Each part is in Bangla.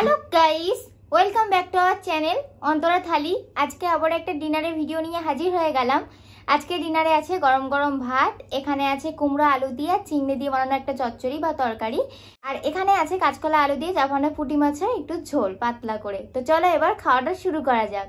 Hello guys, welcome back to our channel Antara Thali. আজকে আবার একটা ডিনারের ভিডিও নিয়ে হাজির হয়ে গেলাম। আজকে ডিনারে আছে গরম গরম ভাত, এখানে আছে কুমড়ো আলু দিয়ে চিংড়ি দিয়ে বানানো একটা চচ্চড়ি বা তরকারি, আর এখানে আছে কাঁচকলা আলু দিয়ে জাফানা পুঁটি মাছের একটু ঝোল পাতলা করে। তো চলো এবার খাওয়াটা শুরু করা যাক।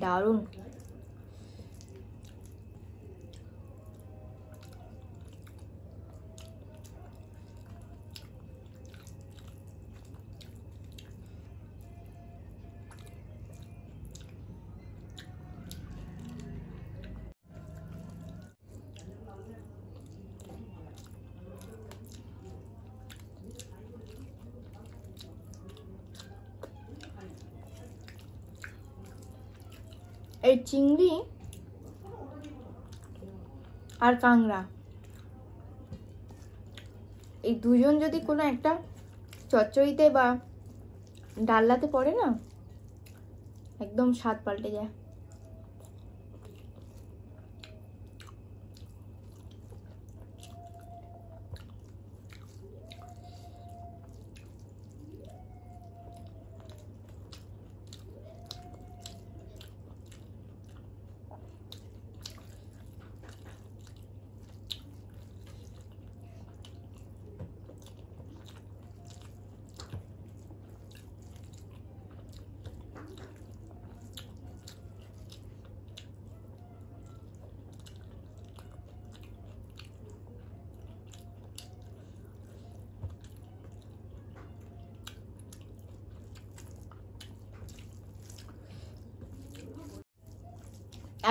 দারুণ। এই চিংড়ি আর কাঁকড়া এই দুজন যদি কোনো একটা চচ্চড়িতে বা ডালনাতে পড়ে না, একদম স্বাদ পাল্টে যায়।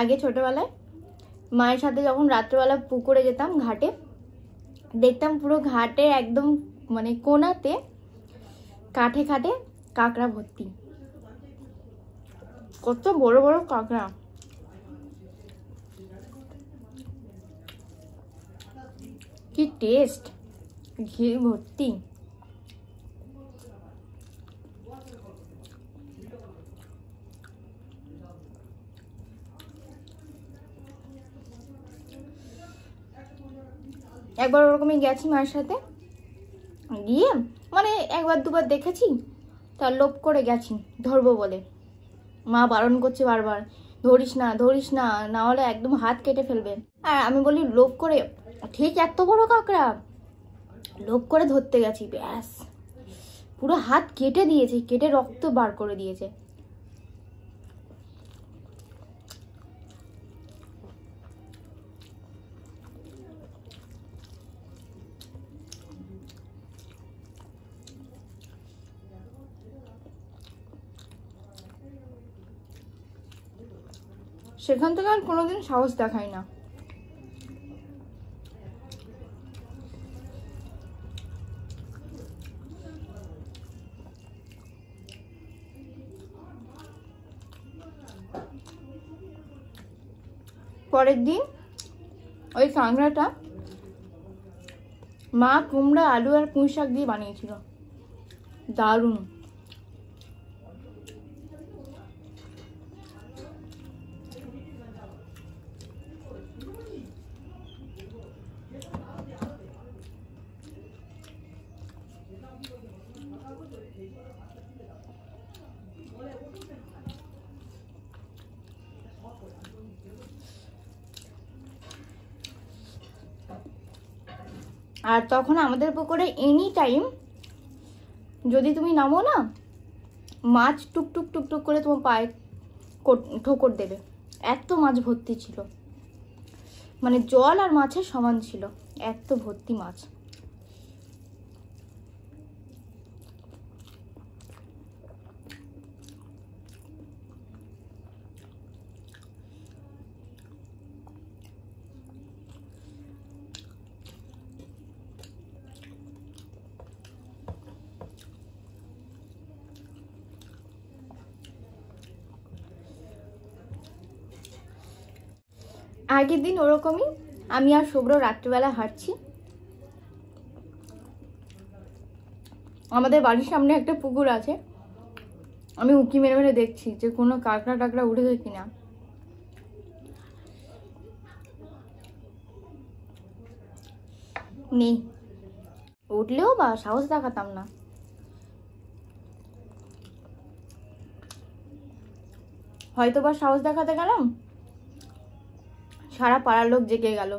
আগে ছোটবেলায় মায়ের সাথে যখন রাত্রেবেলা পুকুরে যেতাম ঘাটে, দেখতাম পুরো ঘাটে একদম মানে কোনাতে কাঠে কাঠে কাঁকড়া ভর্তি, কত বড় বড় কাঁকড়া। কি টেস্ট, ঘি ভর্তি। একবার ওরকমই গেছি মায়ের সাথে, গিয়ে মানে একবার দুবার দেখেছি, তার লোভ করে গেছি ধরবো বলে। মা বারণ করছে বারবার, ধরিস না ধরিস না, না হলে একদম হাত কেটে ফেলবে। আর আমি বলি লোভ করে, ঠিক এত বড় কাঁকড়া, লোভ করে ধরতে গেছি, ব্যাস পুরো হাত কেটে দিয়েছে, কেটে রক্ত বার করে দিয়েছে। সেখান থেকে আর কোনোদিন সাহস দেখাই না। পরের দিন ওই কাঁকড়াটা মা কুমড়া আলু আর পুঁই শাক দিয়ে বানিয়েছিল, দারুণ। আর তখন আমাদের পুকুরে এনি টাইম যদি তুমি নামো না, মাছ টুকটুক টুকটুক করে তোমার পায়ে ঠোকর দেবে, এত মাছ ভর্তি ছিল। মানে জল আর মাছের সমান ছিল, এত ভর্তি মাছ। আগের দিন ওরকমই আমি আর শুভ্র রাত্রিবেলা হাঁটছি, আমাদের বাড়ির সামনে একটা পুকুর আছে, আমি উঁকি মেরে মেরে দেখছি যে কোনো কাঁকড়া টাকড়া উঠেছে কিনা। নেই, উঠলেও বা সাহস দেখাতাম না। হয়তো বা সাহস দেখাতে গেলাম, সারা পাড়ার লোক জেগে গেল।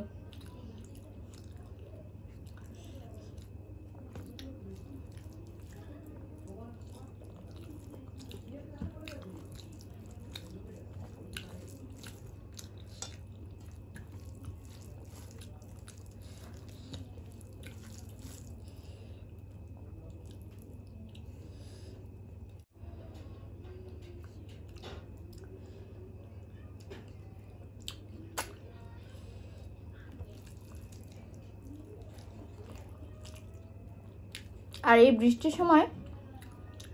আর এই বৃষ্টির সময়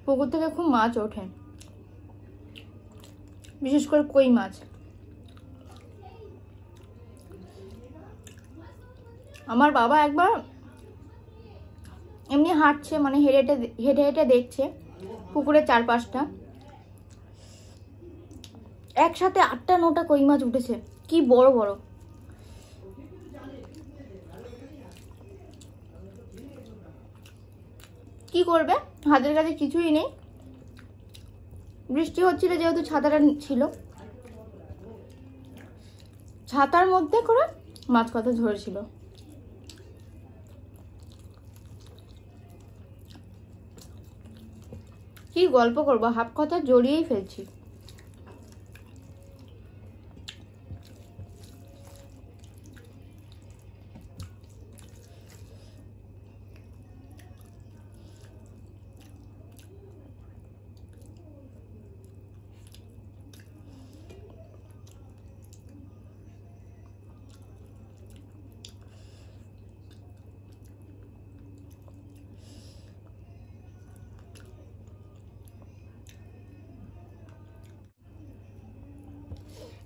পুকুর থেকে খুব মাছ ওঠে, বিশেষ করে কই মাছ। আমার বাবা একবার এমনি হাঁটছে, মানে হেঁটে হেঁটে হেঁটে দেখছে পুকুরের চারপাশটা, একসাথে 8টা 9টা কই মাছ উঠেছে, কি বড় বড়। কি করবে, হাতের কাছে কিছুই নেই। বৃষ্টি হচ্ছিল যেহেতু ছাতাটা ছিল, ছাতার মধ্যে করে মাছ কথা ধরেছিল। কি গল্প করবো, হাফ কথা জড়িয়েই ফেলছি।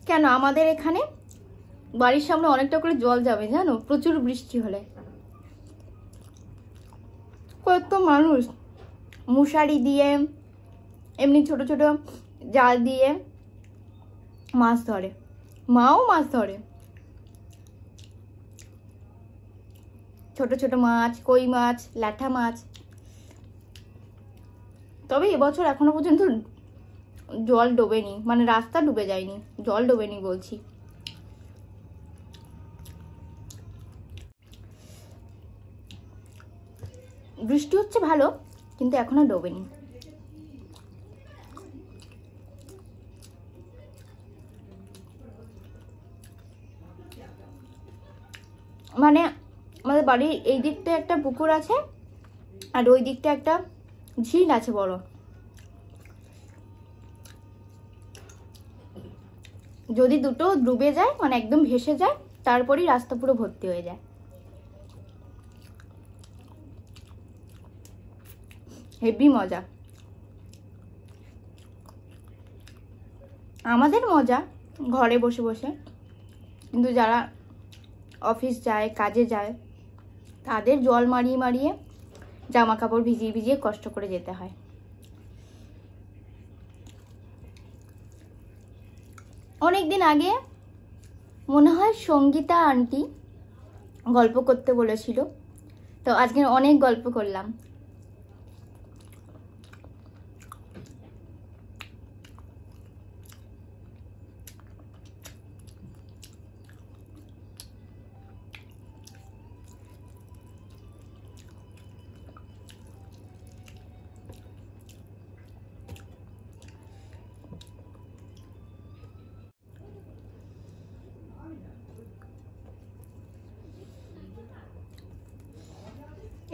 কেন, আমাদের এখানে বাড়ির সামনে অনেকটা করে জল যাবে জানো, প্রচুর বৃষ্টি হলে। কত মানুষ মশারি দিয়ে, এমনি ছোট ছোট জাল দিয়ে মাছ ধরে, মাও মাছ ধরে, ছোট ছোট মাছ, কই মাছ, ল্যাঠা মাছ। তবে এবছর এখনো পর্যন্ত জল ডোবেনি, মানে রাস্তা ডুবে যায়নি, জল ডোবেনি বলছি। বৃষ্টি হচ্ছে ভালো, কিন্তু এখনো ডোবেনি। মানে আমাদের বাড়ির এই দিকটা একটা পুকুর আছে, আর ওই দিকটা একটা ঝিল আছে বড়। যদি দুটো ডুবে যায়, মানে একদম ভেসে যায়, তারপরেই রাস্তা পুরো ভর্তি হয়ে যায়। হেভি মজা। আমাদের মজা ঘরে বসে বসে, কিন্তু যারা অফিস যায়, কাজে যায়, তাদের জল মারিয়ে মারিয়ে, জামা কাপড় ভিজিয়ে ভিজিয়ে কষ্ট করে যেতে হয়। অনেকদিন আগে মনে হয় সঙ্গীতা আন্টি গল্প করতে বলেছিল, তো আজকে অনেক গল্প করলাম।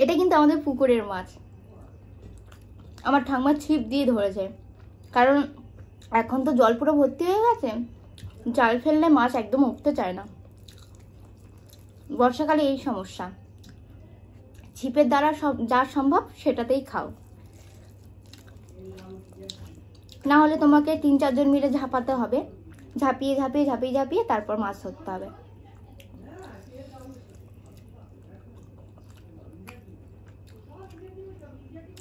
এটা কিন্তু আমাদের পুকুরের মাছ, আমার ঠাম্মা ছিপ দিয়ে ধরেছে, কারণ এখন তো জল পুরো ভর্তি হয়ে গেছে, জাল ফেললে মাছ একদম উঠতে চায় না। বর্ষাকালে এই সমস্যা, ছিপের দ্বারা সব যা সম্ভব সেটাতেই খাও, না হলে তোমাকে 3-4 জন মিলে ঝাঁপাতে হবে, ঝাঁপিয়ে ঝাঁপিয়ে ঝাঁপিয়ে ঝাঁপিয়ে তারপর মাছ ধরতে হবে।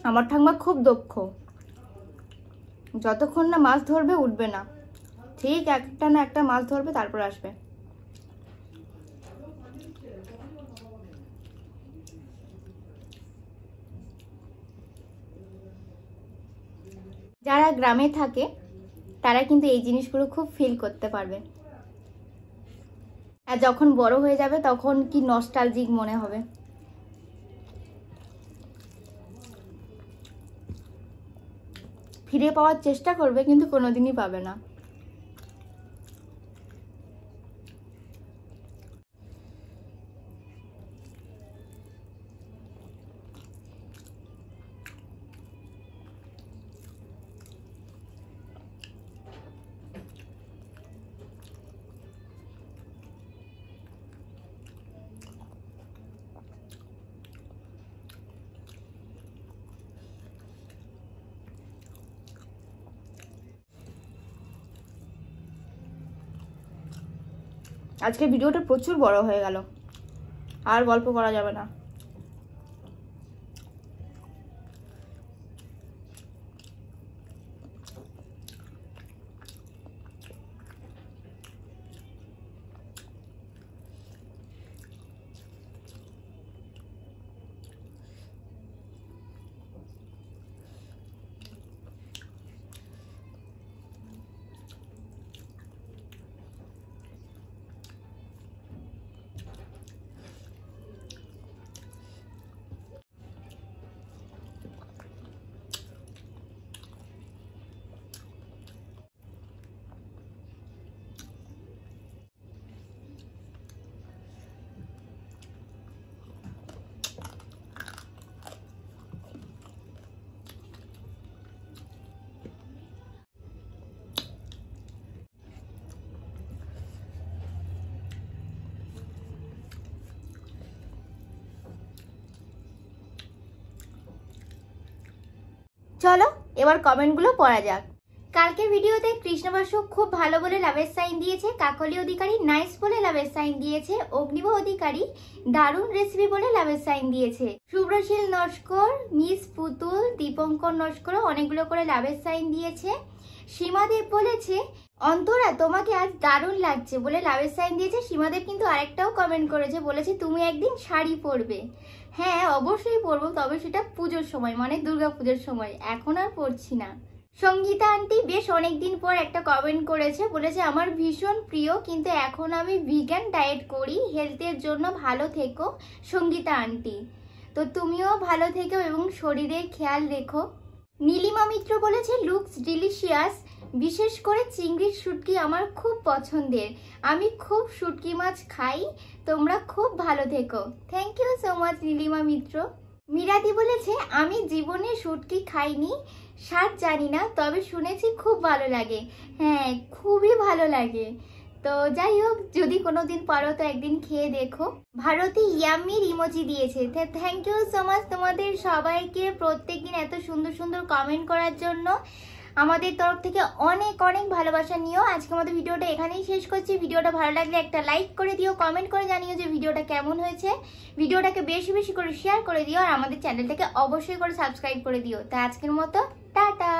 আমার ঠাম্মা খুব দক্ষ, যতক্ষণ না মাছ ধরবে উঠবে না, ঠিক একটা না একটা মাছ ধরবে তারপর আসবে। যারা গ্রামে থাকে তারা কিন্তু এই জিনিসগুলো খুব ফিল করতে পারবে। আর যখন বড় হয়ে যাবে তখন কি নস্টালজিক মনে হবে। ফিরে পাওয়ার চেষ্টা করবে কিন্তু কোনোদিনই পাবে না। আজকে ভিডিওটা প্রচুর বড় হয়ে গেল, আর গল্প করা যাবে না। চলো এবার কমেন্টগুলো পড়া যাক। কালকের ভিডিওতে কৃষ্ণবাসু খুব ভালো বলে লাভের সাইন দিয়েছে, কাকলি অধিকারী নাইস বলে লাভের সাইন দিয়েছে, অগ্নিব অধিকারী দারুণ রেসিপি বলে লাভের সাইন দিয়েছে, শুভ্রশীল নস্কর, মিস পুতুল, দীপঙ্কর নস্কর অনেকগুলো করে লাভের সাইন দিয়েছে। সীমাদেব বলেছে অন্তরা তোমাকে আজ দারুণ লাগছে বলে লাভের সাইন দিয়েছে। সীমাদেব কিন্তু আরেকটাও কমেন্ট করেছে, বলেছে তুমি একদিন শাড়ি পরবে। হ্যাঁ অবশ্যই পরবো, তবে সেটা পুজোর সময়, মানে দুর্গা পুজোর সময়, এখন আর পরছি না। সঙ্গীতা আন্টি বেশ অনেকদিন পর একটা কমেন্ট করেছে, বলেছে আমার ভীষণ প্রিয় কিন্তু এখন আমি ভিগান ডায়েট করি, হেলথের জন্য ভালো থেকো সঙ্গীতা আন্টি। তো তুমিও ভালো থেকো এবং শরীরের খেয়াল রেখো। নীলিমা মিত্র বলেছে লুকস ডিলিশিয়াস, বিশেষ করে চিংড়ির শুটকি আমার খুব পছন্দের, আমি খুব শুটকি মাছ খাই, তোমরা খুব ভালো থেকো। Thank you so much Nilima Mitra. মিরাদি বলেছে আমি জীবনে শুটকি খাইনি, স্বাদ জানি না, তবে শুনেছি খুব ভালো লাগে। হ্যাঁ খুবই ভালো লাগে। তো যাই হোক, যদি কোনোদিন পারো তো একদিন খেয়ে দেখো। ভারতী ইয়াম্মির ইমোজি দিয়েছে, থ্যাংক ইউ সো মাচ তোমাদের সবাইকে প্রত্যেকদিন এত সুন্দর সুন্দর কমেন্ট করার জন্য। আমাদের তরফ থেকে অনেক অনেক ভালোবাসা নিও। আজকে আমাদের ভিডিওটা এখানেই শেষ করছি। ভিডিওটা ভালো লাগলে একটা লাইক করে দিও, কমেন্ট করে জানিও যে ভিডিওটা কেমন হয়েছে, ভিডিওটাকে বেশি বেশি করে শেয়ার করে দিও, আর আমাদের চ্যানেলটাকে অবশ্যই করে সাবস্ক্রাইব করে দিও। তা আজকের মতো টাটা।